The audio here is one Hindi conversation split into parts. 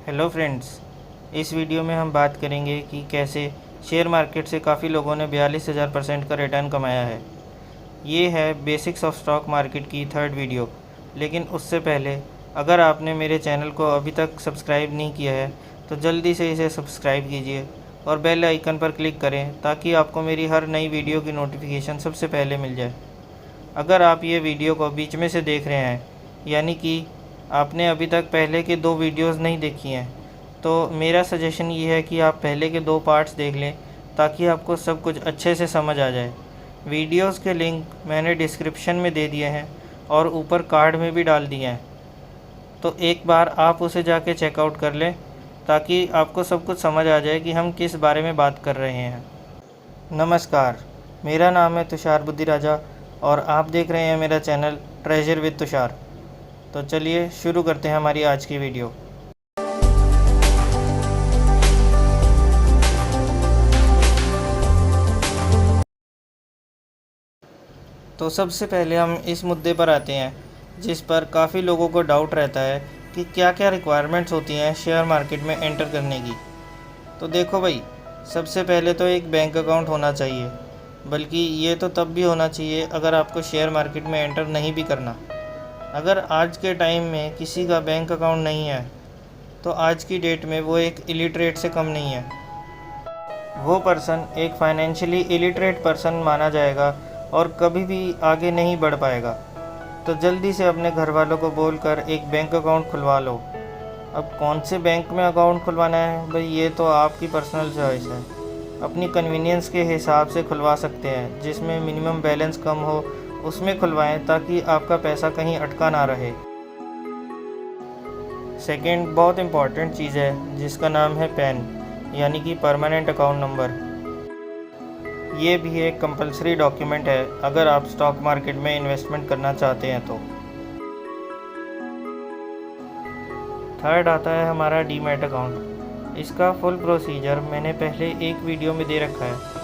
हेलो फ्रेंड्स, इस वीडियो में हम बात करेंगे कि कैसे शेयर मार्केट से काफ़ी लोगों ने 42,000% का रिटर्न कमाया है। ये है बेसिक्स ऑफ स्टॉक मार्केट की थर्ड वीडियो। लेकिन उससे पहले अगर आपने मेरे चैनल को अभी तक सब्सक्राइब नहीं किया है तो जल्दी से इसे सब्सक्राइब कीजिए और बेल आइकन पर क्लिक करें ताकि आपको मेरी हर नई वीडियो की नोटिफिकेशन सबसे पहले मिल जाए। अगर आप ये वीडियो को बीच में से देख रहे हैं, यानी कि आपने अभी तक पहले के 2 वीडियोस नहीं देखी हैं, तो मेरा सजेशन ये है कि आप पहले के 2 पार्ट्स देख लें ताकि आपको सब कुछ अच्छे से समझ आ जाए। वीडियोस के लिंक मैंने डिस्क्रिप्शन में दे दिए हैं और ऊपर कार्ड में भी डाल दिए हैं, तो एक बार आप उसे जाके चेकआउट कर लें ताकि आपको सब कुछ समझ आ जाए कि हम किस बारे में बात कर रहे हैं। नमस्कार, मेरा नाम है तुषार बुद्धिराजा और आप देख रहे हैं मेरा चैनल ट्रेजर विद तुषार। तो चलिए शुरू करते हैं हमारी आज की वीडियो। तो सबसे पहले हम इस मुद्दे पर आते हैं जिस पर काफ़ी लोगों को डाउट रहता है कि क्या क्या रिक्वायरमेंट्स होती हैं शेयर मार्केट में एंटर करने की। तो देखो भाई, सबसे पहले तो एक बैंक अकाउंट होना चाहिए, बल्कि ये तो तब भी होना चाहिए अगर आपको शेयर मार्केट में एंटर नहीं भी करना। अगर आज के टाइम में किसी का बैंक अकाउंट नहीं है तो आज की डेट में वो एक इलिटरेट से कम नहीं है। वो पर्सन एक फाइनेंशियली इलिटरेट पर्सन माना जाएगा और कभी भी आगे नहीं बढ़ पाएगा। तो जल्दी से अपने घर वालों को बोलकर एक बैंक अकाउंट खुलवा लो। अब कौन से बैंक में अकाउंट खुलवाना है भाई, ये तो आपकी पर्सनल चॉइस है। अपनी कन्वीनियंस के हिसाब से खुलवा सकते हैं, जिसमें मिनिमम बैलेंस कम हो उसमें खुलवाएं ताकि आपका पैसा कहीं अटका ना रहे। सेकंड बहुत इम्पॉर्टेंट चीज़ है जिसका नाम है पैन, यानी कि परमानेंट अकाउंट नंबर। ये भी एक कंपलसरी डॉक्यूमेंट है अगर आप स्टॉक मार्केट में इन्वेस्टमेंट करना चाहते हैं तो। थर्ड आता है हमारा डीमैट अकाउंट। इसका फुल प्रोसीजर मैंने पहले एक वीडियो में दे रखा है,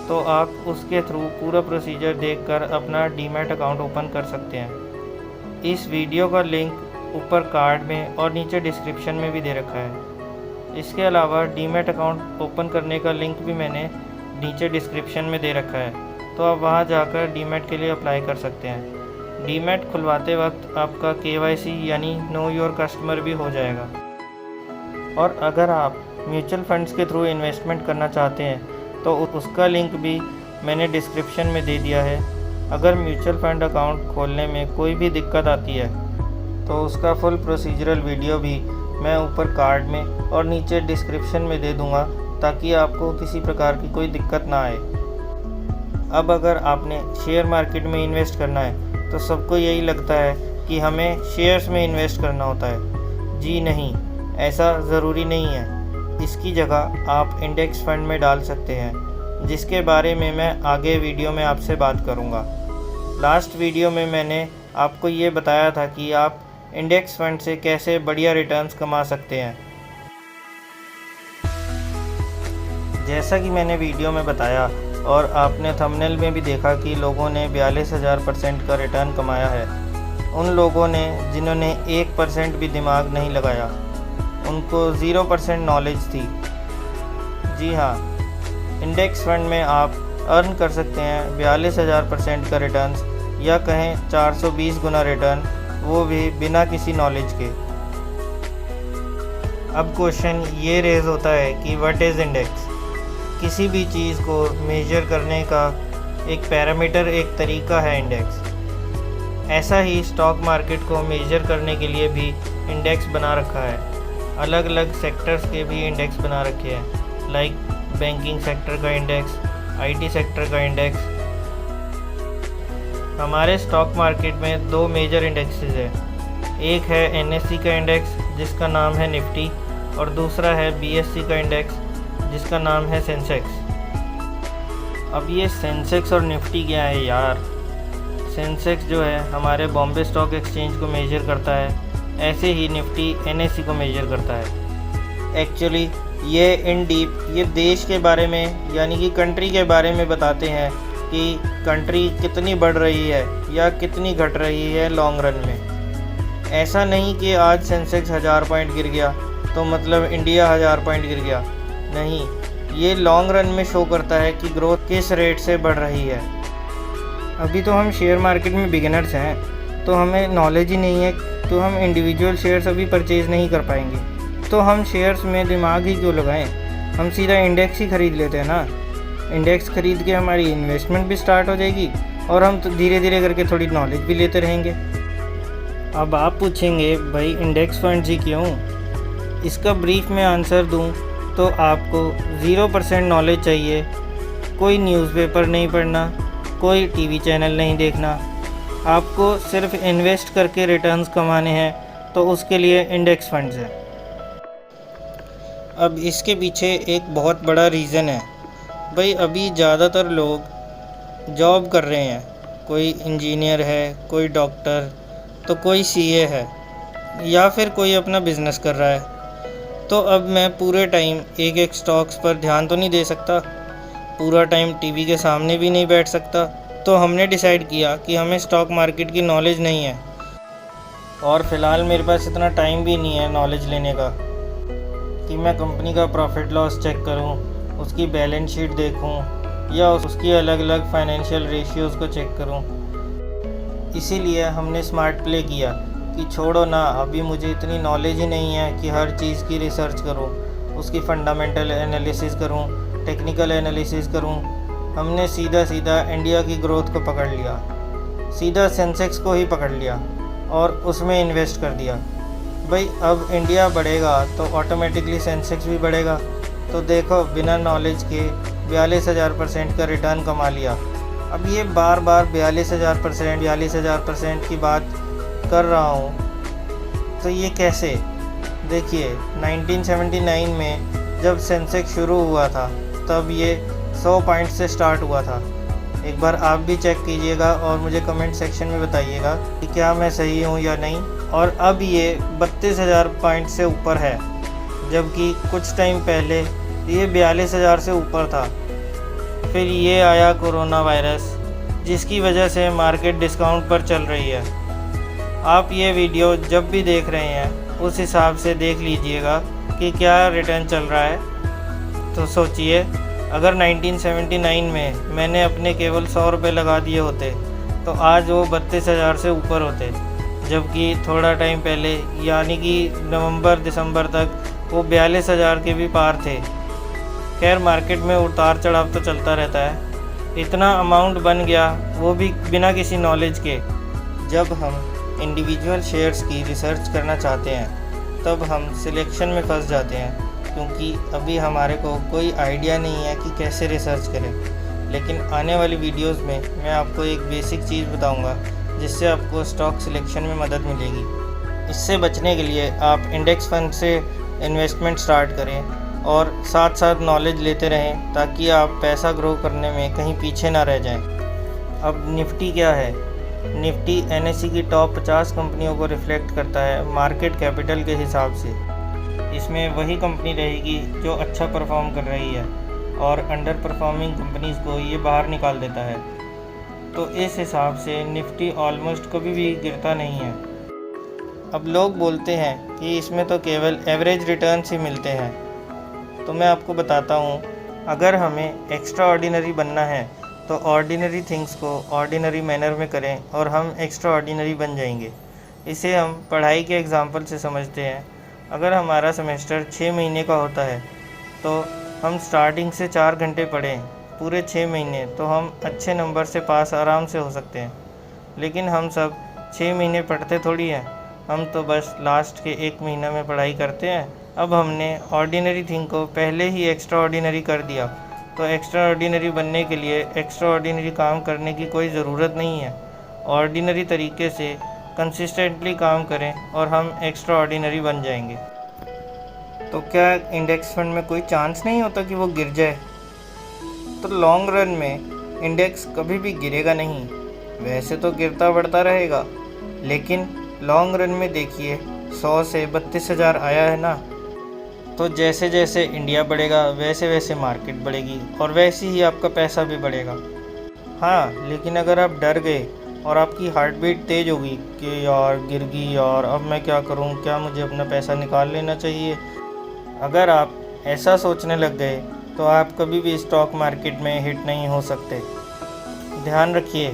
तो आप उसके थ्रू पूरा प्रोसीजर देखकर अपना डीमैट अकाउंट ओपन कर सकते हैं। इस वीडियो का लिंक ऊपर कार्ड में और नीचे डिस्क्रिप्शन में भी दे रखा है। इसके अलावा डीमैट अकाउंट ओपन करने का लिंक भी मैंने नीचे डिस्क्रिप्शन में दे रखा है, तो आप वहां जाकर डीमैट के लिए अप्लाई कर सकते हैं। डीमैट खुलवाते वक्त आपका KYC यानी नो योर कस्टमर भी हो जाएगा। और अगर आप म्यूचुअल फंड्स के थ्रू इन्वेस्टमेंट करना चाहते हैं तो उसका लिंक भी मैंने डिस्क्रिप्शन में दे दिया है। अगर म्यूचुअल फंड अकाउंट खोलने में कोई भी दिक्कत आती है तो उसका फुल प्रोसीजरल वीडियो भी मैं ऊपर कार्ड में और नीचे डिस्क्रिप्शन में दे दूंगा ताकि आपको किसी प्रकार की कोई दिक्कत ना आए। अब अगर आपने शेयर मार्केट में इन्वेस्ट करना है तो सबको यही लगता है कि हमें शेयर्स में इन्वेस्ट करना होता है। जी नहीं, ऐसा ज़रूरी नहीं है। इसकी जगह आप इंडेक्स फंड में डाल सकते हैं, जिसके बारे में मैं आगे वीडियो में आपसे बात करूंगा। लास्ट वीडियो में मैंने आपको ये बताया था कि आप इंडेक्स फंड से कैसे बढ़िया रिटर्न्स कमा सकते हैं। जैसा कि मैंने वीडियो में बताया और आपने थंबनेल में भी देखा कि लोगों ने 42,000% का रिटर्न कमाया है। उन लोगों ने जिन्होंने 1% भी दिमाग नहीं लगाया, उनको 0% नॉलेज थी। जी हाँ, इंडेक्स फंड में आप अर्न कर सकते हैं 42,000% का रिटर्न्स, या कहें 420 गुना रिटर्न, वो भी बिना किसी नॉलेज के। अब क्वेश्चन ये रेज होता है कि व्हाट इज़ इंडेक्स। किसी भी चीज़ को मेजर करने का एक पैरामीटर, एक तरीका है इंडेक्स। ऐसा ही स्टॉक मार्केट को मेजर करने के लिए भी इंडेक्स बना रखा है। अलग अलग सेक्टर्स के भी इंडेक्स बना रखे हैं, लाइक बैंकिंग सेक्टर का इंडेक्स, IT सेक्टर का इंडेक्स। हमारे स्टॉक मार्केट में 2 मेजर इंडेक्सेस हैं। एक है NSE का इंडेक्स जिसका नाम है निफ्टी, और दूसरा है BSE का इंडेक्स जिसका नाम है सेंसेक्स। अब ये सेंसेक्स और निफ्टी क्या है यार। सेंसेक्स जो है हमारे बॉम्बे स्टॉक एक्सचेंज को मेजर करता है, ऐसे ही निफ्टी NSE को मेजर करता है। एक्चुअली ये इन डीप ये देश के बारे में, यानी कि कंट्री के बारे में बताते हैं कि कंट्री कितनी बढ़ रही है या कितनी घट रही है लॉन्ग रन में। ऐसा नहीं कि आज सेंसेक्स 1000 पॉइंट गिर गया तो मतलब इंडिया 1000 पॉइंट गिर गया। नहीं, ये लॉन्ग रन में शो करता है कि ग्रोथ किस रेट से बढ़ रही है। अभी तो हम शेयर मार्केट में बिगिनर्स हैं, तो हमें नॉलेज ही नहीं है, तो हम इंडिविजुअल शेयर्स अभी परचेज़ नहीं कर पाएंगे। तो हम शेयर्स में दिमाग ही क्यों लगाएं, हम सीधा इंडेक्स ही ख़रीद लेते हैं ना। इंडेक्स ख़रीद के हमारी इन्वेस्टमेंट भी स्टार्ट हो जाएगी और हम तो धीरे धीरे करके थोड़ी नॉलेज भी लेते रहेंगे। अब आप पूछेंगे भाई इंडेक्स फंड्स ही क्यों? इसका ब्रीफ में आंसर दूं तो आपको 0% नॉलेज चाहिए, कोई न्यूज़पेपर नहीं पढ़ना, कोई टीवी चैनल नहीं देखना, आपको सिर्फ इन्वेस्ट करके रिटर्न्स कमाने हैं, तो उसके लिए इंडेक्स फंड्स है। अब इसके पीछे एक बहुत बड़ा रीज़न है भाई, अभी ज़्यादातर लोग जॉब कर रहे हैं, कोई इंजीनियर है, कोई डॉक्टर, तो कोई सीए है, या फिर कोई अपना बिज़नेस कर रहा है। तो अब मैं पूरे टाइम एक एक स्टॉक्स पर ध्यान तो नहीं दे सकता, पूरा टाइम टीवी के सामने भी नहीं बैठ सकता। तो हमने डिसाइड किया कि हमें स्टॉक मार्केट की नॉलेज नहीं है, और फ़िलहाल मेरे पास इतना टाइम भी नहीं है नॉलेज लेने का कि मैं कंपनी का प्रॉफिट लॉस चेक करूं, उसकी बैलेंस शीट देखूं, या उसकी अलग अलग फाइनेंशियल रेशियोज़ को चेक करूं। इसीलिए हमने स्मार्ट प्ले किया कि छोड़ो ना, अभी मुझे इतनी नॉलेज ही नहीं है कि हर चीज़ की रिसर्च करूं, उसकी फंडामेंटल एनालिसिस करूं, टेक्निकल एनालिसिस करूं। हमने सीधा सीधा इंडिया की ग्रोथ को पकड़ लिया, सीधा सेंसेक्स को ही पकड़ लिया और उसमें इन्वेस्ट कर दिया। भाई अब इंडिया बढ़ेगा तो ऑटोमेटिकली सेंसेक्स भी बढ़ेगा। तो देखो, बिना नॉलेज के 42,000% का रिटर्न कमा लिया। अब ये बार बार 42,000% की बात कर रहा हूँ, तो ये कैसे? देखिए 1979 में जब सेंसेक्स शुरू हुआ था तब ये 100 पॉइंट से स्टार्ट हुआ था। एक बार आप भी चेक कीजिएगा और मुझे कमेंट सेक्शन में बताइएगा कि क्या मैं सही हूँ या नहीं। और अब ये 32,000 पॉइंट से ऊपर है, जबकि कुछ टाइम पहले ये 42,000 से ऊपर था। फिर ये आया कोरोना वायरस, जिसकी वजह से मार्केट डिस्काउंट पर चल रही है। आप ये वीडियो जब भी देख रहे हैं उस हिसाब से देख लीजिएगा कि क्या रिटर्न चल रहा है। तो सोचिए, अगर 1979 में मैंने अपने केवल 100 रुपये लगा दिए होते तो आज वो 32,000 से ऊपर होते, जबकि थोड़ा टाइम पहले यानी कि नवंबर दिसंबर तक वो 42,000 के भी पार थे। खैर, मार्केट में उतार चढ़ाव तो चलता रहता है। इतना अमाउंट बन गया, वो भी बिना किसी नॉलेज के। जब हम इंडिविजुअल शेयर्स की रिसर्च करना चाहते हैं तब हम सिलेक्शन में फंस जाते हैं, क्योंकि अभी हमारे को कोई आइडिया नहीं है कि कैसे रिसर्च करें। लेकिन आने वाली वीडियोस में मैं आपको एक बेसिक चीज़ बताऊंगा जिससे आपको स्टॉक सिलेक्शन में मदद मिलेगी। इससे बचने के लिए आप इंडेक्स फंड से इन्वेस्टमेंट स्टार्ट करें और साथ साथ नॉलेज लेते रहें, ताकि आप पैसा ग्रो करने में कहीं पीछे ना रह जाएं। अब निफ्टी क्या है? निफ्टी NSE की टॉप 50 कंपनियों को रिफ्लेक्ट करता है मार्केट कैपिटल के हिसाब से। इसमें वही कंपनी रहेगी जो अच्छा परफॉर्म कर रही है, और अंडर परफॉर्मिंग कंपनीज़ को ये बाहर निकाल देता है। तो इस हिसाब से निफ्टी ऑलमोस्ट कभी भी गिरता नहीं है। अब लोग बोलते हैं कि इसमें तो केवल एवरेज रिटर्न्स ही मिलते हैं, तो मैं आपको बताता हूँ, अगर हमें एक्स्ट्रा ऑर्डिनरी बनना है तो ऑर्डिनरी थिंग्स को ऑर्डिनरी मैनर में करें और हम एक्स्ट्रा ऑर्डिनरी बन जाएंगे। इसे हम पढ़ाई के एग्जाम्पल से समझते हैं। अगर हमारा सेमेस्टर 6 महीने का होता है तो हम स्टार्टिंग से 4 घंटे पढ़ें पूरे 6 महीने, तो हम अच्छे नंबर से पास आराम से हो सकते हैं। लेकिन हम सब 6 महीने पढ़ते थोड़ी हैं, हम तो बस लास्ट के 1 महीना में पढ़ाई करते हैं। अब हमने ऑर्डिनरी थिंग को पहले ही एक्स्ट्रा ऑर्डिनरी कर दिया, तो एक्स्ट्रा ऑर्डिनरी बनने के लिए एक्स्ट्रा ऑर्डिनरी काम करने की कोई ज़रूरत नहीं है। ऑर्डिनरी तरीके से कंसिस्टेंटली काम करें और हम एक्स्ट्रा ऑर्डिनरी बन जाएंगे। तो क्या इंडेक्स फंड में कोई चांस नहीं होता कि वो गिर जाए? तो लॉन्ग रन में इंडेक्स कभी भी गिरेगा नहीं। वैसे तो गिरता बढ़ता रहेगा, लेकिन लॉन्ग रन में देखिए 100 से 32,000 आया है ना। तो जैसे जैसे इंडिया बढ़ेगा वैसे वैसे मार्केट बढ़ेगी और वैसे ही आपका पैसा भी बढ़ेगा। हाँ, लेकिन अगर आप डर गए और आपकी हार्ट बीट तेज़ होगी कि यार गिर गई, यार अब मैं क्या करूँ, क्या मुझे अपना पैसा निकाल लेना चाहिए, अगर आप ऐसा सोचने लग गए तो आप कभी भी स्टॉक मार्केट में हिट नहीं हो सकते। ध्यान रखिए,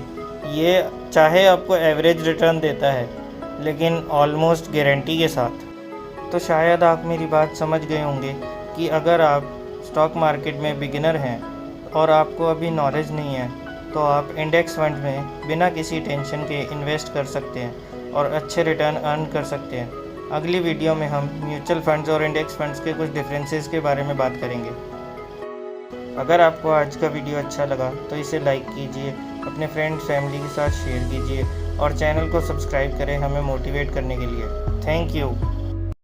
ये चाहे आपको एवरेज रिटर्न देता है, लेकिन ऑलमोस्ट गारंटी के साथ। तो शायद आप मेरी बात समझ गए होंगे कि अगर आप स्टॉक मार्केट में बिगिनर हैं और आपको अभी नॉलेज नहीं है, तो आप इंडेक्स फंड में बिना किसी टेंशन के इन्वेस्ट कर सकते हैं और अच्छे रिटर्न अर्न कर सकते हैं। अगली वीडियो में हम म्यूचुअल फंड्स और इंडेक्स फंड्स के कुछ डिफरेंसेस के बारे में बात करेंगे। अगर आपको आज का वीडियो अच्छा लगा तो इसे लाइक कीजिए, अपने फ्रेंड्स फैमिली के साथ शेयर कीजिए और चैनल को सब्सक्राइब करें हमें मोटिवेट करने के लिए। Thank you.